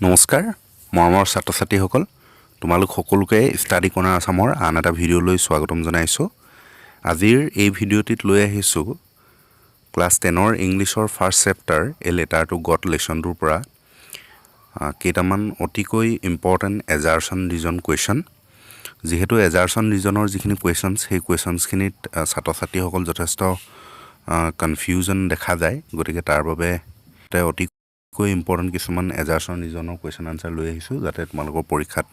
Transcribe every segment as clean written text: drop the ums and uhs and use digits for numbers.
নমস্কাৰ মৰমৰ ছাত্ৰ-ছাত্ৰীসকল তোমালোক সকলোকে ষ্টাডি কৰ্নাৰ আসামৰ আন এটা ভিডিঅ'লৈ স্বাগতম জনাইছো আজিৰ এই ভিডিঅ'টিত লৈ আহিছো ক্লাছ 10ৰ ইংলিছৰ first chapter a letter to God লেসনটোৰ পৰা কেইটামান অতিকৈ ইম্পৰ্টেন্ট এজাৰশন ৰিজন কোৱেশ্চন যেহেতু এজাৰশন ৰিজনৰ যিখিনি কোৱেশ্চনছ সেই কোৱেশ্চনছখিনিত ছাত্ৰ-ছাত্ৰীসকল যথেষ্ট কনফিউজন দেখা যায় গতিকে তাৰ বাবে এটা অতি ইম্পৰ্টেন্ট কিছুমান এজাৰশন ৰিজনৰ কোৱেশ্চন আনসাৰ লৈ আহিছো যাতে তোমালোকৰ পৰীক্ষাত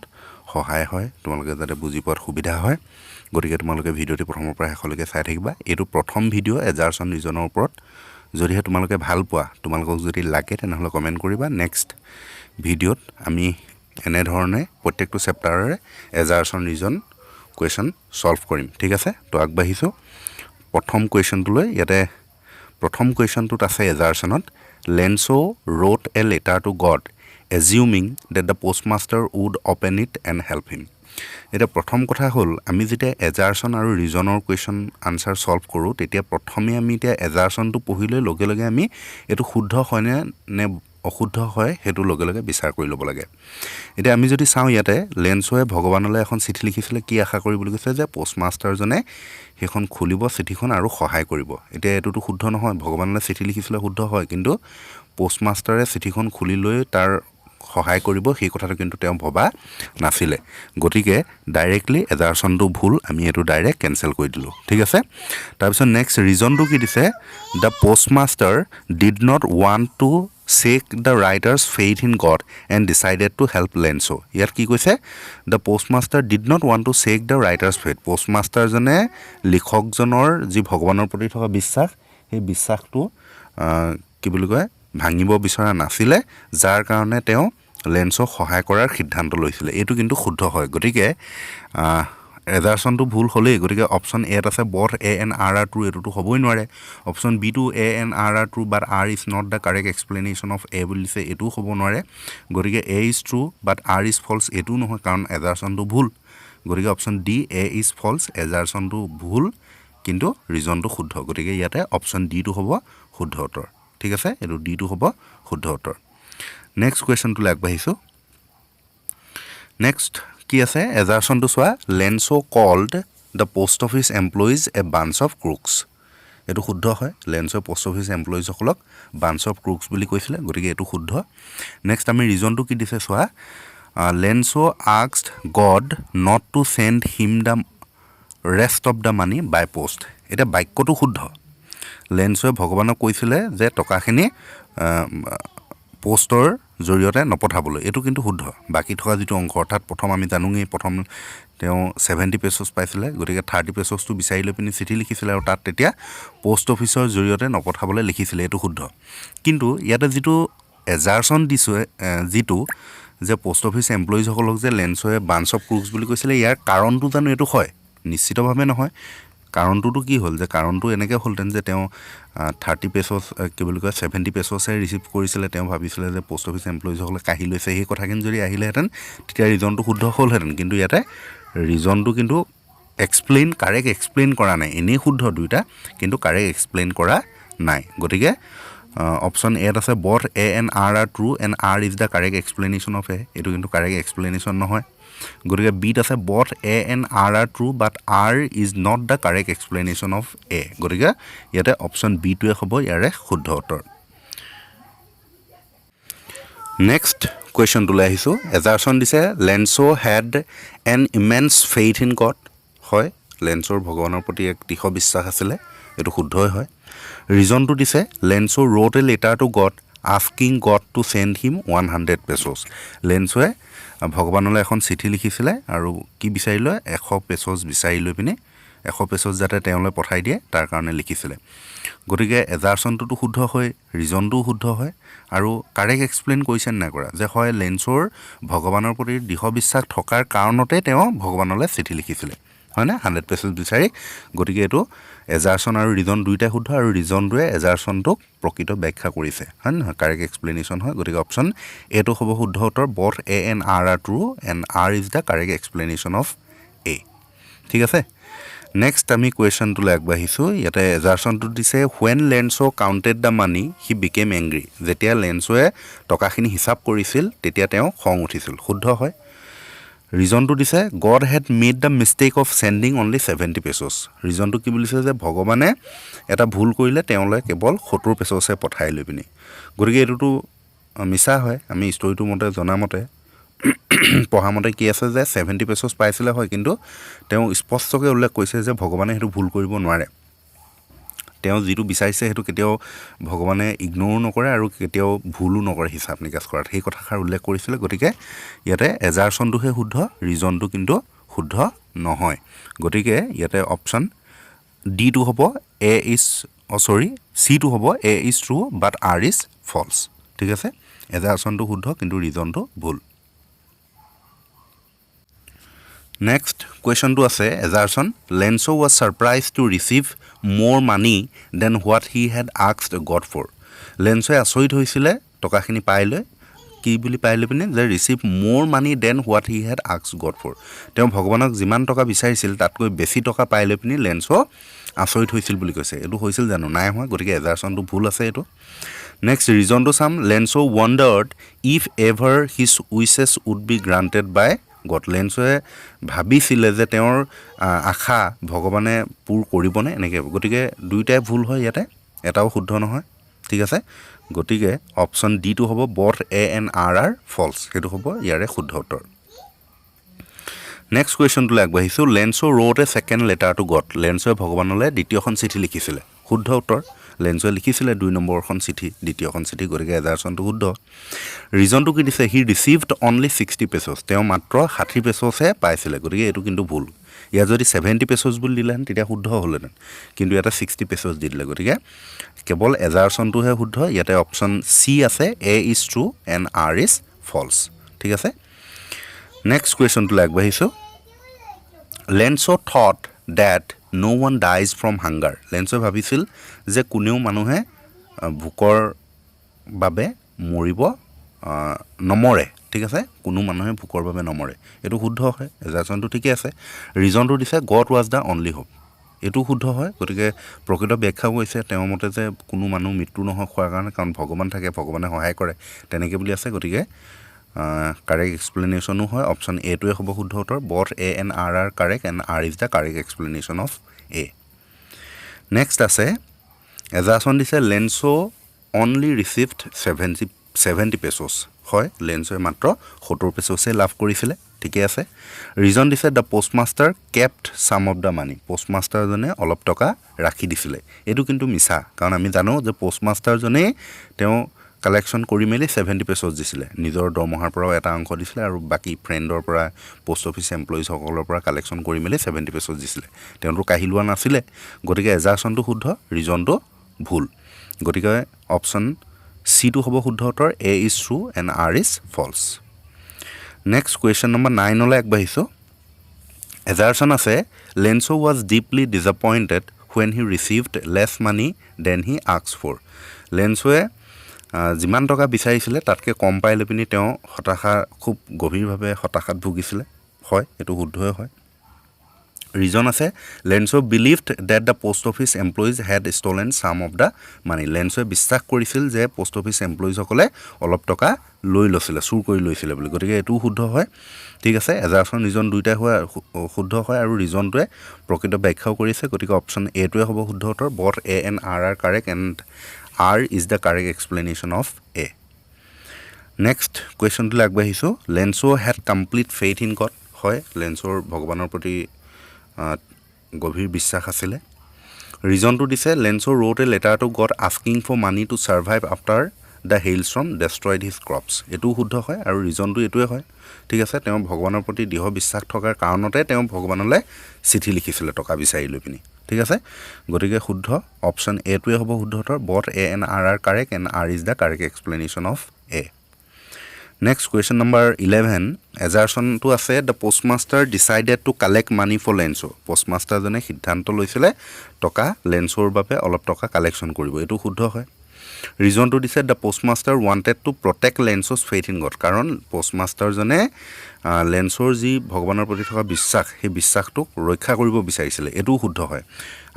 সহায় হয় তোমালোকে যাতে বুজি পোৱাত সুবিধা হয় গতিকে তোমালোকে ভিডিঅ'টি প্ৰথমৰ পৰা শেষলৈকে চাই থাকিবা এইটো প্ৰথম ভিডিঅ' এজাৰশন ৰিজনৰ ওপৰত যদিহে তোমালোকে ভাল পোৱা তোমালোকক যদি লাগে তেনেহলে কমেন্ট কৰিবা নেক্সট ভিডিঅ'ত আমি এনে ধৰণে প্ৰত্যেকটো চেপ্টাৰৰে এজাৰশন ৰিজন কোৱেশ্চন সলভ কৰিম ঠিক আছে তো আগবাঢ়িছো প্ৰথম কোৱেশ্চনটোলৈ ইয়াতে প্ৰথম কোৱেশ্চনটোত আছে এজাৰশনত Lencho wrote a letter to God, assuming that the postmaster would open it and help him. এটা প্ৰথম কথা হ'ল আমি যেতিয়া এজাৰশন আৰু ৰিজনৰ কোৱেশ্চন আনসাৰ সলভ কৰো তেতিয়া প্ৰথমে আমি এতিয়া এজাৰশনটো পঢ়িলৈ লগে লগে আমি এটো শুদ্ধ হয় নে অশুদ্ধ হয় হেতু লগে লগে বিচাৰ কৰি ল'ব লাগে এতিয়া আমি যদি চাও ইয়াতে লেনছোয়ে ভগৱানলৈ এখন চিঠি লিখিছিলে কি আশা কৰি বুলি কৈছে যে পোষ্টমাষ্টাৰ জনে হেখন খুলিব চিঠিখন আৰু সহায় কৰিব এতিয়া এটোটো শুদ্ধ নহয় ভগৱানলৈ চিঠি লিখিছিলে শুদ্ধ হয় কিন্তু পোষ্টমাষ্টাৰে চিঠিখন খুলি লৈ তাৰ সহায় কৰিব সেই কথাটো কিন্তু তেওঁ ভবা নাছিলে গতিকে ডাইৰেক্টলি এজাৰশনটো ভুল আমি এটো ডাইৰেক্ট কেনসেল কৰি দিলো ঠিক আছে তাৰ পিছত নেক্সট ৰিজনটো কি দিছে the postmaster did not want to shake the writer's faith in God and decided to help Lencho ইয়াত কি কৈছে the postmaster did not want to shake the writer's faith postmaster জনে লিখকজনৰ যি ভগৱানৰ প্ৰতি থকা বিশ্বাস সেই বিশ্বাসটো কি বুলি কয় ভাঙিব বিচৰা নাছিলে যাৰ কাৰণে তেওঁ লেন্সক সহায় কৰাৰ সিদ্ধান্ত লৈছিলে এটো কিন্তু শুদ্ধ হয় গতিকে এজাৰশনটো ভুল হলে গতিকে অপচন এ আছে both a and r are true এটোটো হবই নোৱাৰে option B to a and r are true but r is not the correct explanation of a বুলিছে এটো হ'ব নোৱাৰে গতিকে a is true but r is false এটো নহয় কাৰণ এজাৰশনটো ভুল গতিকে option D a is false এজাৰশনটো ভুল কিন্তু ৰিজনটো শুদ্ধ গতিকে ইয়াতে অপচন ডি টো হ'ব শুদ্ধ উত্তৰ ঠিক আছে এটো ডি টো হ'ব শুদ্ধ উত্তৰ নেক্সট কোৱেশ্চনটো আগবাঢ়িছো নেক্সট কি আছে এজাৰশনটো সোৱা লেনছো cold the post office employees a bunch of crooks এটো শুদ্ধ হয় লেনছো পোষ্ট অফিস এমপ্লয়িজ সকলক bunch of crooks বুলি কৈছিলে গতিকে এটো শুদ্ধ নেক্সট আমি ৰিজনটো কি দিছে সোৱা লেনছো asked God not to send him the rest of the money by post এটা বাক্যটো শুদ্ধ লেনছোয়ে ভগৱানক কৈছিলে যে টকাখিনি পোষ্টৰ জৰিয়তে নপঠাবলৈ এটো কিন্তু শুদ্ধ বাকি থকা যেটো অংক অৰ্থাৎ প্ৰথম আমি জানুঙে প্ৰথম তেওঁ 70 পেছস পাইছিলে গতিকে 30 পেছসটো বিচাৰি লৈ পিনি চিঠি লিখিছিলে আৰু তাত তেতিয়া পোষ্ট অফিচৰ জৰিয়তে নপঠাবলৈ লিখিছিলে এটো শুদ্ধ কিন্তু ইয়াতে যেটো এজাৰশন দিছে যেটো যে পোষ্ট অফিচ এমপ্লয়িজ সকলক যে লেনছোয়ে বাঞ্চ অফ ক্ৰুকস বুলি কৈছিলে ইয়াৰ কাৰণটো জানো এটো হয় নিশ্চিতভাৱে নহয় কাৰণটো কি হ'ল যে কাৰণটো এনেকৈ হ'লতেন যে তেওঁ 30 পেছস কি বুলি কয় 70 পেছসে ৰিসিভ কৰিছিলে তেওঁ ভাবিছিলে যে পোষ্ট অফিচ এমপ্লয়িজ সকলে কাহি লৈছে এই কথাখিনি যদি আহিলেহেতেন তেতিয়া ৰিজনটো শুদ্ধ হ'লহেতেন কিন্তু ইয়াতে ৰিজনটো কিন্তু কাৰেক্ট এক্সপ্লেইন কৰা নাই এনে শুদ্ধ দুইটা কিন্তু কাৰেক্ট এক্সপ্লেইন কৰা নাই গতিকে অপচন এ আছে both a and r are true and r is the correct explanation of a এটো কিন্তু কাৰেক্ট এক্সপ্লেনেশন নহয় গতিকে বি আছে both a and r are true but r is not the correct explanation of a গতিকে ইয়াতে option B টোৱে হ'ব ইয়াৰে শুদ্ধ উত্তৰ নেক্সট কোৱেশ্চন টো লৈ আহিছো এজাৰশন দিছে লেনছো had an immense faith in God হয় লেনছোৰ ভগৱানৰ প্ৰতি এক দৃঢ় বিশ্বাস আছিল এটো শুদ্ধই হয় ৰিজনটো দিছে লেনছো wrote a letter to God asking God to send him 100 pesos লেনছোয়ে ভগৱানলৈ এখন চিঠি লিখিছিলে আৰু কি বিচাৰিলে 100 পেছস বিচাৰি লৈ পিনে 100 পেছস যাতে তেওঁলৈ পঠাই দিয়ে তাৰ কাৰণে লিখিছিলে গতিকে এজাৰশনটো শুদ্ধ হয় ৰিজনটো শুদ্ধ হয় আৰু কাৰেক্ট এক্সপ্লেইন কৰিছেন না কৰা যে হয় লেনছোৰ ভগৱানৰ প্ৰতি দৃঢ় বিশ্বাস থকাৰ কাৰণতে তেওঁ ভগৱানলৈ চিঠি লিখিছিলে হয় না 100 পেছস বিচাৰি গতিকে এটো এজাৰশন আৰু ৰিজন দুইটা শুদ্ধ আৰু ৰিজনটোৱে এজাৰশনটোক প্ৰকৃত ব্যাখ্যা কৰিছে হয় না কাৰেক্ট এক্সপ্লেনেশন হয় গতিকে অপচন এটো হ'ব শুদ্ধ উত্তৰ both a and r are true and r is the correct explanation of a ঠিক আছে নেক্সট আমি কুৱেশ্যনটোলৈ আগবাঢ়িছোঁ ইয়াতে এজাৰশ্যনটো দিছে when Lencho counted the money he became angry যেতিয়া লেঞ্চোৱে টকাখিনি হিচাপ কৰিছিল তেতিয়া তেওঁ খং উঠিছিল শুদ্ধ হয় ৰিজনটো দিছে God had made the mistake of sending only 70 pesos ৰিজনটো কি বুলিছে যে ভগৱানে এটা ভুল কৰিলে তেওঁলৈ কেৱল 70 পেছ'ছে পঠাই লৈ পিনি গতিকে এইটোতো মিছা হয় আমি ষ্টৰিটো মতে জনামতে পঢ়া মতে কি আছে যে 70 পেছ'ছ পাইছিলে হয় কিন্তু তেওঁ স্পষ্টকৈ উল্লেখ কৰিছে যে ভগৱানে সেইটো ভুল কৰিব নোৱাৰে তেওঁ যিটো বিচাৰিছে সেইটো কেতিয়াও ভগৱানে ইগনোৰ নকৰে আৰু কেতিয়াও ভুলো নকৰে হিচাপ নিকাচ কৰাত সেই কথাষাৰ উল্লেখ কৰিছিলে গতিকে ইয়াতে এজাৰশ্যনটোহে শুদ্ধ ৰিজনটো কিন্তু শুদ্ধ নহয় গতিকে ইয়াতে অপশ্যন ডিটো হ'ব চিটো হ'ব A is true but R is false ঠিক আছে এজাৰশ্যনটো শুদ্ধ কিন্তু ৰিজনটো ভুল নেক্সট কুৱেশ্যনটো আছে assertion Lencho was surprised to receive more money then what he had asked God for লেঞ্চোৱে আচৰিত হৈছিলে টকাখিনি পাই লৈ কি বুলি পাই লৈ পিনে যে receive more money then what he had asked God for তেওঁ ভগৱানক যিমান টকা বিচাৰিছিল তাতকৈ বেছি টকা পাই লৈ পিনি লেঞ্চো আচৰিত হৈছিল বুলি কৈছে এইটো হৈছিল জানো নাই হোৱা গতিকে এজাৰশ্যনটো ভুল আছে এইটো নেক্সট ৰিজনটো চাম Lencho wondered if ever his wishes would be granted by God লেঞ্চোৱে ভাবিছিলে যে তেওঁৰ আশা ভগৱানে পূৰ কৰিবনে এনেকৈ গতিকে দুয়োটাই ভুল হয় ইয়াতে এটাও শুদ্ধ নহয় ঠিক আছে গতিকে অপশ্যন ডিটো হ'ব both A and R false সেইটো হ'ব ইয়াৰে শুদ্ধ উত্তৰ নেক্সট কুৱেশ্যনটোলৈ আগবাঢ়িছোঁ Lencho wrote a second letter to God লেঞ্চোৱে ভগৱানলৈ দ্বিতীয়খন চিঠি লিখিছিলে শুদ্ধ উত্তৰ লেঞ্চোৱে লিখিছিলে 2 নম্বৰখন চিঠি দ্বিতীয়খন চিঠি গতিকে এজাৰশ্যনটো শুদ্ধ ৰিজনটো কি দিছে হি ৰিচিভড অনলি 60 পেছ'ছ তেওঁ মাত্ৰ 60 পেছ'ছহে পাইছিলে গতিকে এইটো কিন্তু ভুল ইয়াত যদি 70 পেছ'ছ বুলি দিলেহেঁতেন তেতিয়া শুদ্ধ হ'লহেঁতেন কিন্তু ইয়াতে 60 পেছ'ছ দি দিলে গতিকে কেৱল এজাৰশ্যনটোহে শুদ্ধ ইয়াতে অপশ্যন চি আছে A is true and R is false ঠিক আছে নেক্সট কুৱেশ্যনটোলৈ আগবাঢ়িছোঁ Lencho thought that no one dies from hunger লেঞ্চোৱে ভাবিছিল যে কোনেও মানুহে ভোকৰ বাবে মৰিব নমৰে ঠিক আছে কোনো মানুহে ভোকৰ বাবে নমৰে এইটো শুদ্ধ হয় এজাৰশ্যনটো ঠিকে আছে ৰিজনটো দিছে god was the only hope এইটো শুদ্ধ হয় গতিকে প্ৰকৃত ব্যাখ্যাও কৈছে তেওঁৰ মতে যে কোনো মানুহ মৃত্যু নহয় খোৱাৰ কাৰণে কাৰণ ভগৱান থাকে ভগৱানে সহায় কৰে তেনেকৈ বুলি আছে গতিকে কাৰেক্ট এক্সপ্লেনেশ্যনো হয় অপশ্যন এটোৱে হ'ব শুদ্ধ উত্তৰ both A and R correct and R is the correct explanation of A next আছে এজাৰশ্যন দিছে লেঞ্চো অনলি ৰিচিভড 70 পেছ'ছ হয় লেঞ্চোৱে মাত্ৰ 70 পেছ'ছে লাভ কৰিছিলে ঠিকে আছে ৰিজন দিছে the postmaster kept some of the money পোষ্টমাষ্টাৰজনে অলপ টকা ৰাখি দিছিলে এইটো কিন্তু মিছা কাৰণ আমি জানো যে পোষ্টমাষ্টাৰজনেই তেওঁ কালেকশ্যন কৰি মেলি 70 পেছ'ছ দিছিলে নিজৰ দৰমহাৰ পৰাও এটা অংশ দিছিলে আৰু বাকী ফ্ৰেণ্ডৰ পৰা পোষ্ট অফিচ এমপ্লয়িজসকলৰ পৰা কালেকশ্যন কৰি মেলি 70 পেছ'ছ দিছিলে তেওঁলোক কাঢ়ি লোৱা নাছিলে গতিকে এজাৰশ্যনটো শুদ্ধ ৰিজনটো ভুল গতিকে অপশ্যন চিটো হ'ব শুদ্ধ উত্তৰ A is true and R is false next question number 9লৈ আগবাঢ়িছোঁ এজাৰশ্যন আছে Lencho was deeply disappointed when he received less money than he asked for লেঞ্চোৱে যিমান টকা বিচাৰিছিলে তাতকৈ কম পাই লৈ পিনি তেওঁ খুব গভীৰভাৱে হতাশাত ভুগিছিলে হয় এইটো শুদ্ধই হয় ৰিজন আছে Lencho believed that the post office employees had stolen some of the money লেঞ্চোৱে বিশ্বাস কৰিছিল যে পোষ্ট অফিচ এমপ্লয়িজসকলে অলপ টকা লৈ লৈছিলে চুৰ কৰি লৈছিলে বুলি গতিকে এইটোও শুদ্ধ হয় ঠিক আছে এজাৰশ্যন ৰিজন দুয়োটাই হয় শুদ্ধ হয় আৰু ৰিজনটোৱে প্ৰকৃত ব্যাখ্যাও কৰিছে গতিকে অপশ্যন এটোৱে হ'ব শুদ্ধ উত্তৰ both A and R correct and R is the correct explanation of A. Next কুৱেশ্যনটোলৈ আগবাঢ়িছোঁ Lencho had complete faith in God হয় লেঞ্চোৰ ভগৱানৰ প্ৰতি গভীৰ বিশ্বাস আছিলে ৰিজনটো দিছে Lencho wrote a letter to God asking for money to survive after the hailstorm destroyed his crops এইটো শুদ্ধ হয় আৰু ৰিজনটো এইটোৱে হয় ঠিক আছে তেওঁ ভগৱানৰ প্ৰতি দৃঢ় বিশ্বাস থকাৰ কাৰণতে তেওঁ ভগৱানলৈ চিঠি লিখিছিলে টকা বিচাৰি লৈ পিনি ঠিক আছে গতিকে শুদ্ধ অপশ্যন এটোৱে হ'ব শুদ্ধ উত্তৰ both A and R correct and R is the correct explanation of A next question number 11 এজাৰশ্যনটো আছে the postmaster decided to collect money for Lencho পোষ্টমাষ্টাৰজনে সিদ্ধান্ত লৈছিলে টকা লেঞ্চোৰ বাবে অলপ টকা কালেকশ্যন কৰিব এইটো শুদ্ধ হয় ৰিজনটো দিছে the postmaster wanted to protect Lencho's faith in God কাৰণ পোষ্টমাষ্টাৰজনে লেঞ্চৰ যি ভগৱানৰ প্ৰতি থকা বিশ্বাস সেই বিশ্বাসটোক ৰক্ষা কৰিব বিচাৰিছিলে এইটোও শুদ্ধ হয়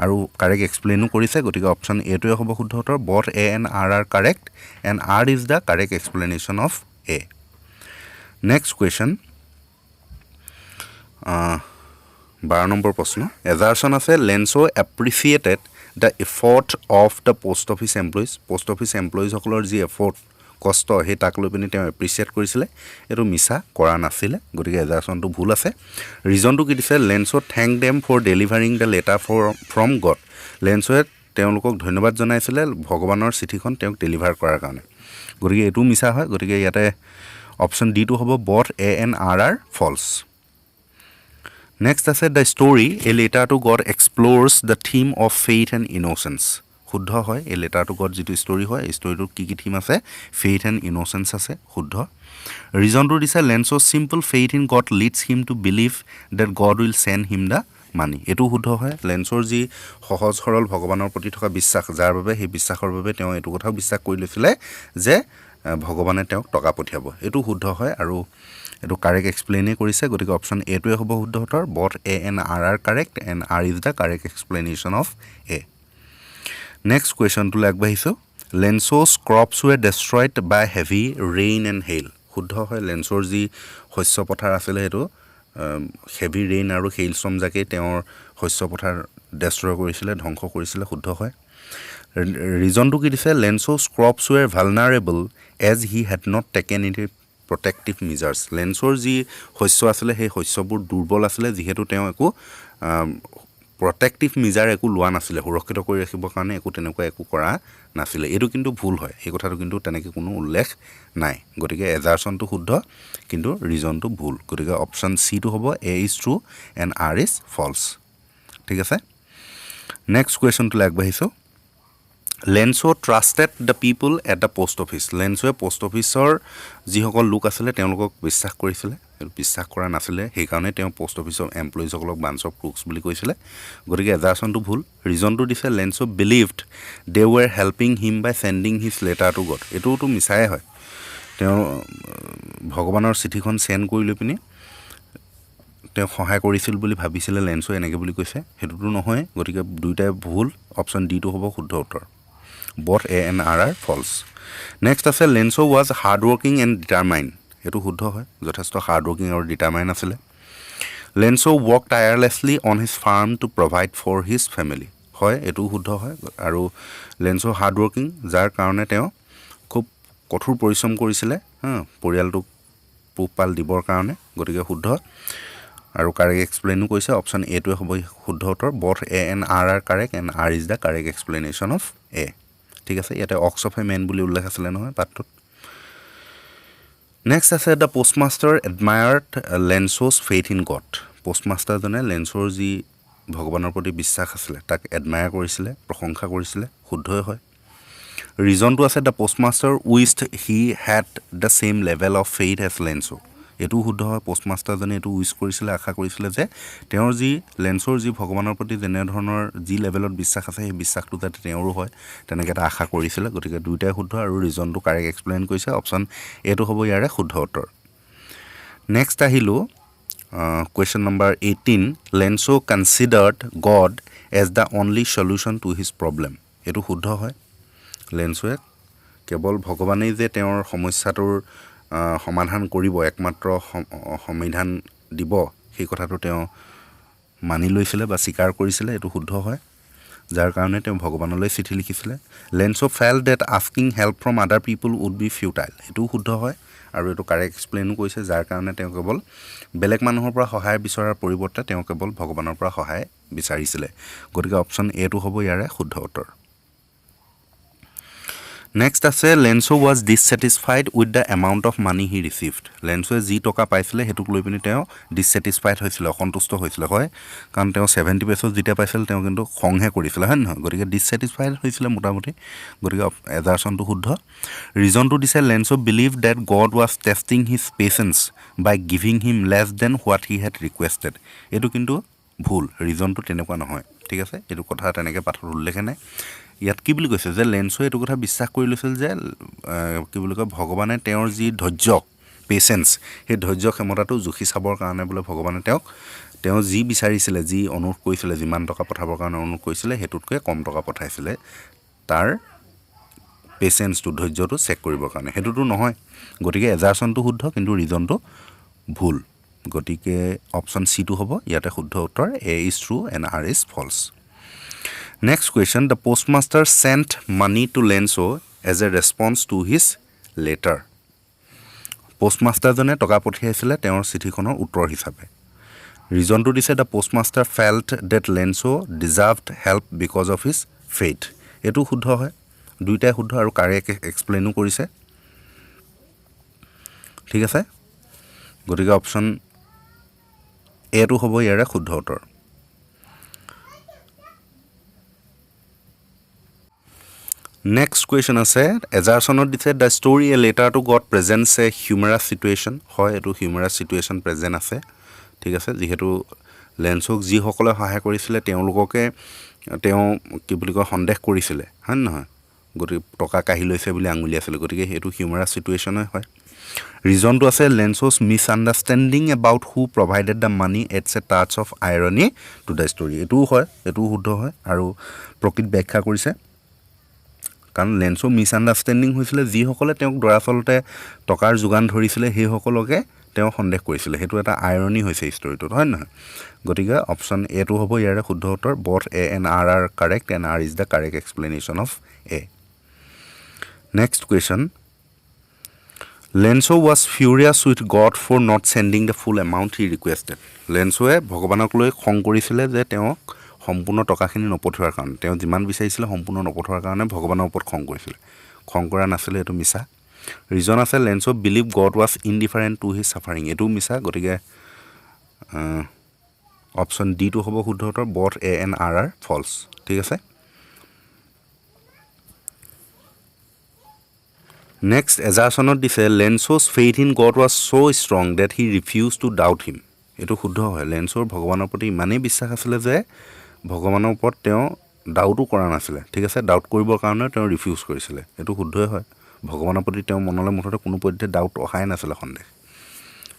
আৰু কাৰেক্ট এক্সপ্লেইনো কৰিছে গতিকে অপশ্যন এটোৱে হ'ব শুদ্ধ উত্তৰ both A and R R correct and R is the correct explanation of A next question 12 number প্ৰশ্ন এজাৰশ্যন আছে Lencho appreciated the effort of the post office এমপ্লয়িজসকলৰ যি এফৰ্ট কষ্ট সেই তাক লৈ পিনি তেওঁ এপ্ৰিচিয়েট কৰিছিলে এইটো মিছা কৰা নাছিলে গতিকে এজাৰশ্যনটো ভুল আছে ৰিজনটো কি দিছে Lencho thank them for delivering the letter from God লেঞ্চোৱে তেওঁলোকক ধন্যবাদ জনাইছিলে ভগৱানৰ চিঠিখন তেওঁক ডেলিভাৰ কৰাৰ কাৰণে গতিকে এইটো মিছা হয় গতিকে ইয়াতে অপশ্যন ডিটো হ'ব both A and R R false next আছে the story A letter to God explores the theme of faith and innocence শুদ্ধ হয় এই লেটাৰ টু গড যিটো ষ্টৰি হয় এই ষ্টৰিটোত কি থিম আছে ফেইথ এণ্ড ইন'চেন্স আছে শুদ্ধ ৰিজনটো দিছে Lencho simple faith in God leads him to believe that God will send him the money এইটো শুদ্ধ হয় লেঞ্চৰ যি সহজ সৰল ভগৱানৰ প্ৰতি থকা বিশ্বাস যাৰ বাবে সেই বিশ্বাসৰ বাবে তেওঁ এইটো কথাও বিশ্বাস কৰি লৈছিলে যে ভগৱানে তেওঁক টকা পঠিয়াব এইটো শুদ্ধ হয় আৰু এইটো কাৰেক্ট এক্সপ্লেইনে কৰিছে গতিকে অপশ্যন এটোৱে হ'ব শুদ্ধ উত্তৰ both A and R R correct and R is the correct explanation of A next কুৱেশ্যনটোলৈ আগবাঢ়িছোঁ Lencho's crops were destroyed by heavy rain and hail শুদ্ধ হয় লেঞ্চৰ যি শস্য পথাৰ আছিলে সেইটো হেভি ৰেইন আৰু হেইলষ্টৰ্ম জাকেই তেওঁৰ শস্য পথাৰ ডেষ্ট্ৰয় কৰিছিলে ধ্বংস কৰিছিলে শুদ্ধ হয় ৰিজনটো কি দিছে Lencho's crops were vulnerable as he had not taken any protective measures লেঞ্চৰ যি শস্য আছিলে সেই শস্যবোৰ দুৰ্বল আছিলে যিহেতু তেওঁ একো প্ৰটেক্টিভ মেজাৰ একো লোৱা নাছিলে সুৰক্ষিত কৰি ৰাখিবৰ কাৰণে তেনেকুৱা একো কৰা নাছিলে এইটো কিন্তু ভুল হয় এই কথাটো কিন্তু তেনেকৈ কোনো উল্লেখ নাই গতিকে এজাৰশ্যনটো শুদ্ধ কিন্তু ৰিজনটো ভুল গতিকে অপশ্যন চিটো হ'ব A is true and R is false ঠিক আছে নেক্সট কুৱেশ্যনটোলৈ আগবাঢ়িছোঁ Lencho trusted the people at the post office লেঞ্চোৱে পোষ্ট অফিচৰ যিসকল লোক আছিলে তেওঁলোকক বিশ্বাস কৰিছিলে বিশ্বাস কৰা নাছিলে সেইকাৰণে তেওঁ পোষ্ট অফিচৰ এমপ্লয়িজসকলক বাঞ্চ অফ ক্ৰুক্স বুলি কৈছিলে গতিকে এজাৰশ্যনটো ভুল ৰিজনটো দিছে Lencho believed they were helping him by sending his letter to God এইটোতো মিছাই হয় তেওঁ ভগৱানৰ চিঠিখন চেণ্ড কৰি লৈ পিনি তেওঁ সহায় কৰিছিল বুলি ভাবিছিলে লেঞ্চো এনেকৈ বুলি কৈছে সেইটোতো নহয় গতিকে দুয়োটাই ভুল অপশ্যন ডিটো হ'ব শুদ্ধ উত্তৰ both A and R R false next আছে Lencho was hard working and determine এইটো শুদ্ধ হয় যথেষ্ট হাৰ্ড ৱৰ্কিং আৰু ডিটাৰমাইন আছিলে Lencho work tirelessly on his farm to provide for his family হয় এইটো শুদ্ধ হয় আৰু লেঞ্চো হাৰ্ড ৱৰ্কিং যাৰ কাৰণে তেওঁ খুব কঠোৰ পৰিশ্ৰম কৰিছিলে পৰিয়ালটোক পোহপাল দিবৰ কাৰণে গতিকে শুদ্ধ আৰু কাৰেক্ট এক্সপ্লেইনো কৰিছে অপশ্যন এটোৱে হ'ব শুদ্ধ উত্তৰ both A and R R correct and R is the correct explanation of A ঠিক আছে ইয়াতে অক্স অফ এ মেন বুলি উল্লেখ আছিলে নহয় পাঠটোত নেক্সট আছে the postmaster admired Lencho's faith in God পোষ্টমাষ্টাৰজনে লেঞ্চৰ যি ভগৱানৰ প্ৰতি বিশ্বাস আছিলে তাক এডমায়াৰ কৰিছিলে প্ৰশংসা কৰিছিলে শুদ্ধই হয় ৰিজনটো আছে the postmaster wished he had the same level of faith as Lencho এইটোও শুদ্ধ হয় পোষ্টমাষ্টাৰজনে এইটো উইচ কৰিছিলে আশা কৰিছিলে যে তেওঁৰ যি লেঞ্চৰ যি ভগৱানৰ প্ৰতি যেনেধৰণৰ যি লেভেলত বিশ্বাস আছে সেই বিশ্বাসটো যাতে তেওঁৰো হয় তেনেকৈ এটা আশা কৰিছিলে গতিকে দুয়োটাই শুদ্ধ আৰু ৰিজনটো কাৰেক্ট এক্সপ্লেইন কৰিছে অপশ্যন এইটো হ'ব ইয়াৰে শুদ্ধ উত্তৰ নেক্সট আহিলোঁ question number 18 Lencho considered God as the only solution to his problem এইটো শুদ্ধ হয় লেঞ্চোৱে কেৱল ভগৱানেই যে তেওঁৰ সমস্যাটোৰ সমাধান কৰিব একমাত্ৰ সমাধান দিব সেই কথাটো তেওঁ মানি লৈছিলে বা স্বীকাৰ কৰিছিলে এইটো শুদ্ধ হয় যাৰ কাৰণে তেওঁ ভগৱানলৈ চিঠি লিখিছিলে Lencho felt that asking help from other people would be futile এইটোও শুদ্ধ হয় আৰু এইটো কাৰেক্ট এক্সপ্লেইনো কৰিছে যাৰ কাৰণে তেওঁ কেৱল বেলেগ মানুহৰ পৰা সহায় বিচৰাৰ পৰিৱৰ্তে তেওঁ কেৱল ভগৱানৰ পৰা সহায় বিচাৰিছিলে গতিকে অপশ্যন এটো হ'ব ইয়াৰে শুদ্ধ উত্তৰ নেক্সট আছে Lencho was dissatisfied with the amount of money he received লেঞ্চোৱে যি টকা পাইছিলে সেইটোক লৈ পিনি তেওঁ ডিছছেটিছফাইড হৈছিলে অসন্তুষ্ট হৈছিলে হয় কাৰণ তেওঁ 70 পেজত যেতিয়া পাইছিল তেওঁ কিন্তু খংহে কৰিছিলে হয় নহয় গতিকে ডিছছেটিছফাইড হৈছিলে মোটামুটি গতিকে এজাৰশ্যনটো শুদ্ধ ৰিজনটো দিছে Lencho believe that God was testing his patience by giving him less than what he had requested এইটো কিন্তু ভুল ৰিজনটো তেনেকুৱা নহয় ঠিক আছে এইটো কথা তেনেকৈ পাঠত উল্লেখে নাই ইয়াত কি বুলি কৈছে যে লেন্সো এইটো কথা বিশ্বাস কৰি লৈছিল যে কি বুলি কয় ভগৱানে তেওঁৰ যি ধৈৰ্য পেচেন্স সেই ধৈৰ্য ক্ষমতাটো জুখি চাবৰ কাৰণে বোলে ভগৱানে তেওঁ যি বিচাৰিছিলে যি অনুৰোধ কৰিছিলে যিমান টকা পঠাবৰ কাৰণে অনুৰোধ কৰিছিলে হেতুতকৈ কম টকা পঠাইছিলে তাৰ পেচেন্সটো ধৈৰ্যটো চেক কৰিবৰ কাৰণে হেতুটো নহয় গতিকে এজাৰচনটো শুদ্ধ কিন্তু ৰিজনটো ভুল গতিকে অপচন সি টো হ'ব ইয়াতে শুদ্ধ উত্তৰ A is true and R is false next question the postmaster sent money to Lencho as a response to his letter পোষ্টমাষ্টাৰজনে টকা পঠিয়াইছিলে তেওঁৰ চিঠিখনৰ উত্তৰ হিচাপে ৰিজনটো দিছে the postmaster felt that Lencho deserved help because of his faith এইটো শুদ্ধ হয় দুইটাই শুদ্ধ আৰু কাৰেক্ট এক্সপ্লেইনো কৰিছে ঠিক আছে গতিকে অপচন এটো হ'ব ইয়াৰে শুদ্ধ উত্তৰ নেক্সট কুৱেশ্যন আছে এজাৰচনত দিছে the story A letter to God presents a humorous situation হয় এইটো হিউমাৰাছ চিটুৱেশ্যন প্ৰেজেণ্ট আছে ঠিক আছে যিহেতু লেন্সক যিসকলে সহায় কৰিছিলে তেওঁলোককে তেওঁ কি বুলি কয় সন্দেহ কৰিছিলে হয় নহয় গতিকে টকা কাঢ়ি লৈছে বুলি আঙুলিয়াইছিলে গতিকে সেইটো হিউমাৰাছ চিটুৱেশ্যনে হয় ৰিজনটো আছে Lencho's misunderstanding about who provided the money adds a touch of irony to the story এইটোও হয় এইটোও শুদ্ধ হয় আৰু প্ৰকৃত ব্যাখ্যা কৰিছে কাৰণ লেন্সো মিছআণ্ডাৰষ্টেণ্ডিং হৈছিলে যিসকলে তেওঁক দৰাচলতে টকাৰ যোগান ধৰিছিলে সেইসকলকে তেওঁ সন্দেহ কৰিছিলে সেইটো এটা আইৰনি হৈছে ষ্টৰিটোত হয় নহয় গতিকে অপচন এটো হ'ব ইয়াৰে শুদ্ধ উত্তৰ both A and R R correct and R is the correct explanation of A next question Lencho was furious with God for not sending the full amount he requested লেন্সোৱে ভগৱানক লৈ খং কৰিছিলে যে তেওঁক সম্পূৰ্ণ টকাখিনি নপঠোৱাৰ কাৰণে তেওঁ যিমান বিচাৰিছিলে সম্পূৰ্ণ নপঠোৱাৰ কাৰণে ভগৱানৰ ওপৰত খং কৰিছিলে খং কৰা নাছিলে এইটো মিছা ৰিজন আছে Lencho believe God was indifferent to his suffering এইটোও মিছা গতিকে অপশ্যন ডিটো হ'ব শুদ্ধ উত্তৰ both A and R R false ঠিক আছে নেক্সট এজাৰচনত দিছে Lencho's faith in God was so' strong that he refuse to doubt him এইটো শুদ্ধ হয় লেন্সোৰ ভগৱানৰ প্ৰতি ইমানেই বিশ্বাস আছিলে যে ভগৱানৰ ওপৰত তেওঁ ডাউটো কৰা নাছিলে ঠিক আছে ডাউট কৰিবৰ কাৰণে তেওঁ ৰিফিউজ কৰিছিলে এইটো শুদ্ধই হয় ভগৱানৰ প্ৰতি তেওঁ মনলৈ মুঠতে কোনো পধ্যে ডাউট অহাই নাছিলে সন্দেহ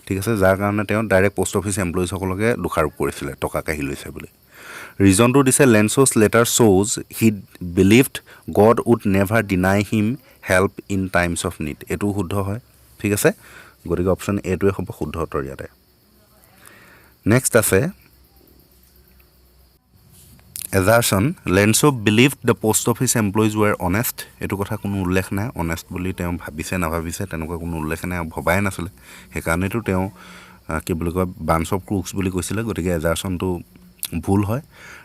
ঠিক আছে যাৰ কাৰণে তেওঁ ডাইৰেক্ট পোষ্ট অফিচ এমপ্লয়িজসকলকে দোষাৰোপ কৰিছিলে টকা কাঢ়ি লৈছে বুলি ৰিজনটো দিছে লেন্সোছ লেটাৰ শ্ব'জ he believed God would never deny him help in times of need এইটো শুদ্ধ হয় ঠিক আছে গতিকে অপশ্যন এটোৱে হ'ব শুদ্ধ উত্তৰ ইয়াতে নেক্সট আছে assertion Lencho believed the post office employees were honest এইটো কথা কোনো উল্লেখ নাই অনেষ্ট বুলি তেওঁ ভাবিছে নাভাবিছে তেনেকুৱা কোনো উল্লেখ নাই ভবাই নাছিলে সেইকাৰণেতো তেওঁ কি বুলি কয় বাঞ্চ অফ ক্ৰুকছ বুলি কৈছিলে গতিকে এজাৰচনটো ভুল হয়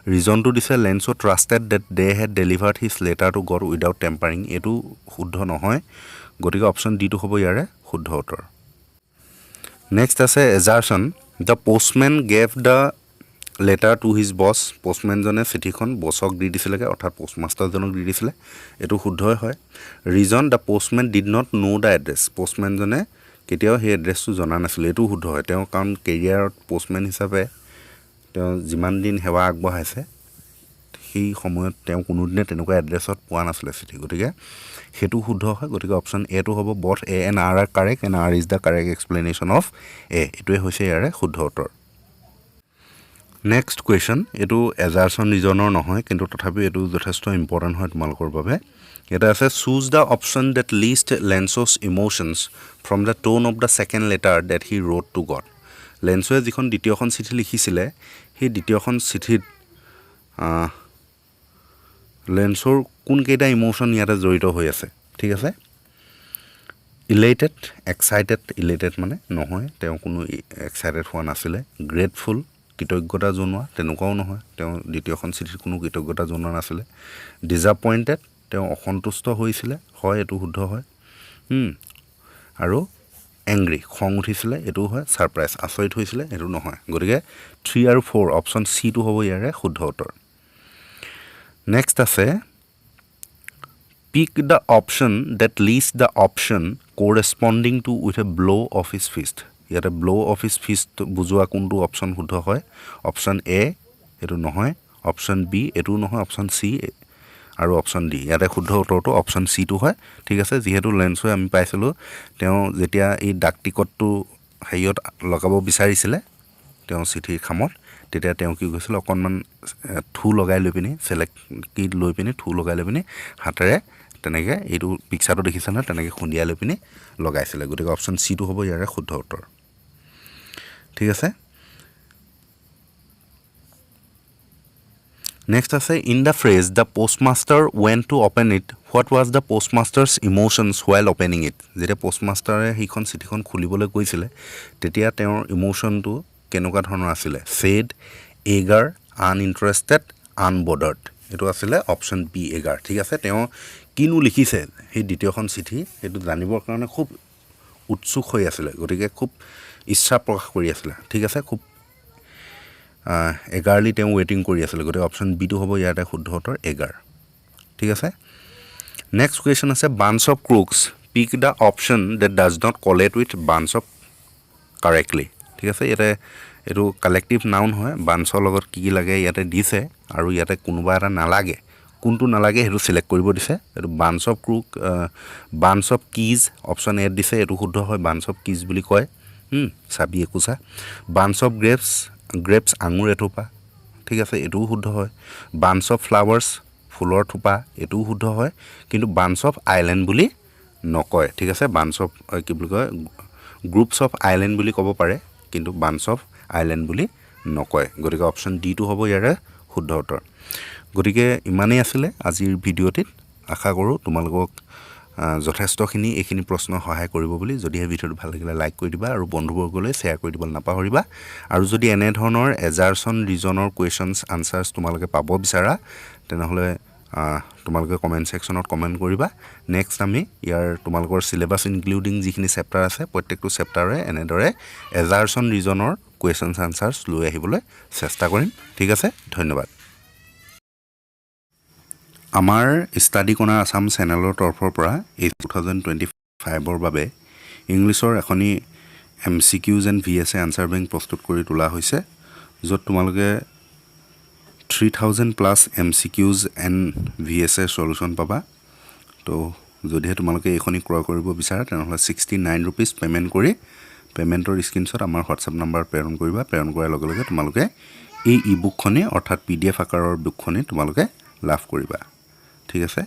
ৰিজনটো দিছে Lencho trusted that they had delivered his letter to God without tampering এইটো শুদ্ধ নহয় গতিকে অপশ্যন ডিটো হ'ব ইয়াৰে শুদ্ধ উত্তৰ নেক্সট আছে assertion the postman gave the letter to his boss পোষ্টমেনজনে চিঠিখন বছক দি দিছিলেগৈ অৰ্থাৎ পোষ্টমাষ্টাৰজনক দি দিছিলে এইটো শুদ্ধই হয় reason the postman did not know' the address পোষ্টমেনজনে কেতিয়াও সেই এড্ৰেছটো জনা নাছিলে এইটো শুদ্ধ হয় তেওঁ কাৰণ কেৰিয়াৰত পোষ্টমেন হিচাপে তেওঁ যিমান দিন সেৱা আগবঢ়াইছে সেই সময়ত তেওঁ কোনোদিনে তেনেকুৱা এড্ৰেছত পোৱা নাছিলে চিঠি গতিকে সেইটো শুদ্ধ হয় গতিকে অপশ্যন এটো হ'ব both A and R R correct and R is the correct explanation of A এইটোৱে হৈছে ইয়াৰে শুদ্ধ উত্তৰ নেক্সট কুৱেশ্যন এইটো এজাৰচন ৰিজনৰ নহয় কিন্তু তথাপিও এইটো যথেষ্ট ইম্পৰ্টেণ্ট হয় তোমালোকৰ বাবে এটা আছে choose the option that lists Lencho's emotions from the tone of the second letter that he wrote to God লেন্সোৱে যিখন দ্বিতীয়খন চিঠি লিখিছিলে সেই দ্বিতীয়খন চিঠিত লেন্সোৰ কোনকেইটা ইম'শ্যন ইয়াতে জড়িত হৈ আছে ঠিক আছে ইলেটেড এক্সাইটেড ইলেটেড মানে নহয় তেওঁ কোনো এক্সাইটেড হোৱা নাছিলে গ্ৰেটফুল কৃতজ্ঞতা জনোৱা তেনেকুৱাও নহয় তেওঁ দ্বিতীয়খন চিঠিত কোনো কৃতজ্ঞতা জনোৱা নাছিলে ডিজাপইণ্টেড তেওঁ অসন্তুষ্ট হৈছিলে হয় এইটো শুদ্ধ হয় আৰু এংগ্ৰি খং উঠিছিলে এইটোও হয় ছাৰপ্ৰাইজ আচৰিত হৈছিলে এইটো নহয় গতিকে 3 আৰু 4 অপশ্যন চিটো হ'ব ইয়াৰে শুদ্ধ উত্তৰ নেক্সট আছে pick the option that lists the option corresponding to with a blow' of his fist ইয়াতে ব্ল' অফ হিজ ফিষ্ট বুজোৱা কোনটো অপশ্যন শুদ্ধ হয় অপশ্যন এ এইটো নহয় অপশ্যন বি এইটোও নহয় অপশ্যন চি আৰু অপশ্যন ডি ইয়াতে শুদ্ধ উত্তৰটো অপশ্যন চি টো হয় ঠিক আছে যেহেতু লেন্সো আমি পাইছিলো তেওঁ যেতিয়া এই ডাক টিকটটো হেৰিয়ত লগাব বিচাৰিছিলে তেওঁ চিঠিৰ খামত তেতিয়া তেওঁ কি কৈছিল অকনমান থু লগাই লৈ পিনি সিলেক্ট কি লৈ পিনি থু লগাই লৈ পিনি হাতেৰে তেনেকে এইটো পিকচাৰটো দেখিছা না তেনেকে খুন্দিয়া লৈ পিনি লগাইছিলে গতিকে অপশ্যন চি টো হ'ব ইয়াৰে শুদ্ধ উত্তৰ ঠিক আছে Next আছে in the phrase the postmaster went to open it what was the postmaster's emotions while opening it যেতিয়া postmaster হিখন চিঠিখন খুলিবলৈ কৈছিলে তেতিয়া তেওঁৰ ইমোশনটো কেনেকুৱা ধৰণৰ আছিল sad eager uninterested unbothered এটো আছিল অপচন বি eager ঠিক আছে তেওঁ কিনু লিখিছে সেই দ্বিতীয়খন চিঠি এটো জানিবৰ কাৰণে খুব উৎসুক হৈ আছিল গতিকে খুব ইচ্ছা প্ৰকাশ কৰি আছিল ঠিক আছে খুব eagerly তেওঁ ওয়েটিং কৰি আছিল গতে অপচন বি টো হ'ব ইয়াতে শুদ্ধ উত্তৰ eager ঠিক আছে নেক্সট কোৱেশ্চন আছে bunch of crooks pick the option that does not collate with bunch of correctly ঠিক আছে ইয়াতে এটো কালেক্টিভ নাউন হয় bunchৰ লগত কি লাগে ইয়াতে দিছে আৰু ইয়াতে কোনোবা এটা নালাগে কোনটো নালাগে হেতু সিলেক্ট কৰিব দিছে এটো bunch of crook bunch of keys option A দিছে এটো শুদ্ধ হয় bunch of keys বুলি কয় চাবি একুছা bunch of grapes আঙুৰ এথোপা ঠিক আছে এটো শুদ্ধ হয় bunch of flowers ফুলৰ থোপা এটো শুদ্ধ হয় কিন্তু bunch of island বুলি নকয় ঠিক আছে bunch of কি বুলি কয় groups of island বুলি ক'ব পাৰে কিন্তু bunch of island বুলি নকয় গতিকে অপচন ডি টো হ'ব ইয়াৰে শুদ্ধ উত্তৰ গতিকে ইমানেই আছিল আজিৰ ভিডিওটিত আশা কৰো তোমালোকক যথেষ্টখিনি এইখিনি প্ৰশ্ন সহায় কৰিব বুলি যদি এই ভিডিওটো ভাল লাগিলে লাইক কৰি দিবা আৰু বন্ধুবৰ্গলৈ শেয়াৰ কৰি দিবলৈ নাপাহৰিবা আৰু যদি এনে ধৰণৰ এজাৰছন ৰিজনৰ কোৱেশ্চনছ আনসাৰছ তোমালোকে পাব বিচাৰা তেনেহলে তোমালোকে কমেন্ট সেকশনত কমেন্ট কৰিবা নেক্সট আমি ইয়াৰ তোমালোকৰ সিলেবাস ইনক্লুডিং যিখিনি চেপ্টাৰ আছে প্ৰত্যেকটো চেপ্টাৰে এনেদৰে এজাৰছন ৰিজনৰ কোৱেশ্চনছ আনসাৰছ লৈ আহিবলৈ চেষ্টা কৰিম ঠিক আছে ধন্যবাদ আমাৰ ষ্টাডি কৰ্নাৰ আসাম চেনেলৰ তৰফৰ পৰা এই 2025 ৰ বাবে ইংলিছৰ এখনি MCQs and VSA answer bank প্ৰস্তুত কৰি তোলা হৈছে যত তোমালোকে 3000 plus MCQs and VSA solution পাবা তো যদিহে তোমালোকে এইখনি ক্ৰয় কৰিব বিচাৰা তেনেহলে 69 rupees পেমেন্ট কৰি পেমেন্টৰ স্ক্ৰিনশ্বট আমাৰ WhatsApp নম্বৰ প্ৰেৰণ কৰিবা প্ৰেৰণ কৰাৰ লগে লগে তোমালোকে এই ইবুক খনি অৰ্থাৎ PDF আকাৰৰ বুকখনি তোমালোকে লাভ কৰিবা ঠিক আছে